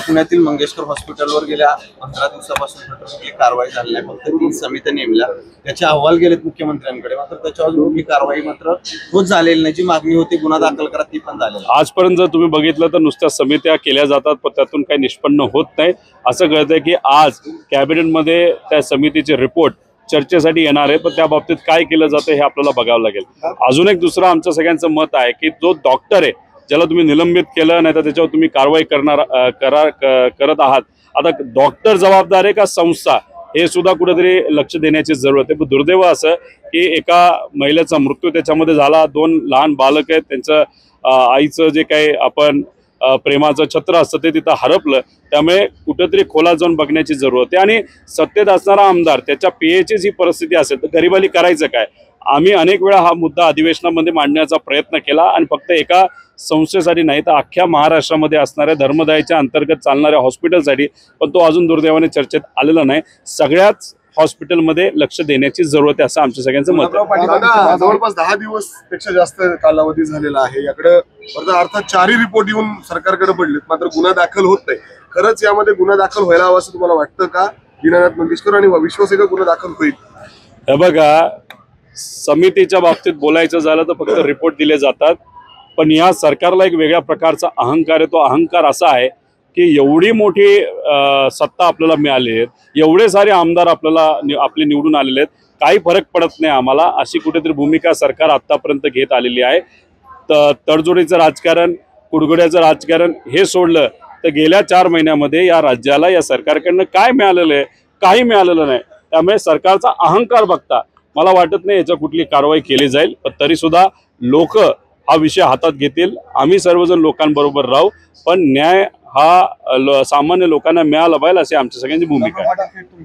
पुण्यातील मंगेशकर हॉस्पिटलवर गेल्या 15 दिवसापासून कुठली कारवाई झाली नाही. फक्त 3 समित्या नेमल्या, त्याचे अहवाल गेलेत मुख्यमंत्र्यांकडे, मात्र त्याच्यावर कुठली कारवाई मात्र होत झालेली नाही. जी मागणी होती गुन्हा दाखल करा ती पण झालेली आजपर्यंत. जर तुम्ही बघितलं तर नुसत्या समित्या केल्या जातात पण त्यातून काही निष्पन्न होत नाही. असं कळतंय की आज कॅबिनेटमध्ये त्या समितीचे रिपोर्ट चर्चेसाठी येणार आहे, पण त्या बाबतीत काय केलं जातं हे आपल्याला बघावं लागेल. अजून एक दुसरं आमचं सगळ्यांचं मत आहे की जो डॉक्टर आहे ज्याला तुम्ही निलंबित केलं नाही तर त्याच्यावर तुम्ही कारवाई करत आहात, आता डॉक्टर जबाबदार आहे का संस्था, हे सुद्धा कुठेतरी लक्ष देण्याची जरूरत आहे. पण दुर्दैव असं की एका महिलेचा मृत्यू त्याच्यामध्ये झाला, 2 लहान बालक आहेत, त्यांचं आईचं जे काही आपण प्रेमाचं छत्र असतं ते तिथं हरपलं. त्यामुळे कुठेतरी खोलात जाऊन बघण्याची जरूरत आहे. आणि सत्तेत असणारा आमदार त्याच्या पीएचीच ही परिस्थिती असेल तर गरिबाली करायचं काय. आम्ही अनेक वेळा हा मुद्दा अधिवेशनामध्ये मांडण्याचा प्रयत्न केला आणि फक्त एका संस्थेसाठी नाही तर अख्ख्या महाराष्ट्रामध्ये असणाऱ्या धर्मदायच्या अंतर्गत चालणाऱ्या हॉस्पिटलसाठी, पण तो अजून दुर्दैवाने चर्चेत आलेला नाही. सगळ्याच हॉस्पिटलमध्ये लक्ष देण्याची जरूरत आहे असं आमच्या सगळ्यांचं मत आहे. जवळपास 10 दिवस पेक्षा जास्त कालावधी झालेला आहे. याकडे अर्थात 4 रिपोर्ट येऊन सरकारकडे पडलेत, मात्र गुन्हा दाखल होत नाही. खरंच यामध्ये गुन्हा दाखल व्हायला हवा असं तुम्हाला वाटतं का? दीनानाथ मंगेशकर आणि विश्वास आहे का गुन्हा दाखल होईल? हे बघा, समितीच्या बाबतीत बोलायचं झालं तर फक्त रिपोर्ट दिले जातात, पण या सरकारला एक वेगळ्या प्रकारचा अहंकार आहे. तो अहंकार असा आहे की एवढी मोठी सत्ता आपल्याला मिळाली आहे, एवढे सारे आमदार आपले निवडून आलेले आहेत, काही फरक पडत नाही आम्हाला, अशी कुठेतरी भूमिका सरकार आत्तापर्यंत घेत आलेली आहे. तडजोडीचं राजकारण, कुडगुड्याचं राजकारण हे सोडलं तर गेल्या 4 महिन्यामध्ये या राज्याला या सरकारकडनं काय मिळालेलं आहे? काही मिळालेलं नाही. त्यामुळे सरकारचा अहंकार बघता मला वाटत नाही याच्या कुठली कारवाई केली जाईल. पण तरीसुद्धा लोक हा विषय हातात घेतील. आम्ही सर्वजण लोकांबरोबर राहू, पण न्याय हा सामान्य लोकांना मिळाला पाहिजे अशी आमच्या सगळ्यांची भूमिका आहे.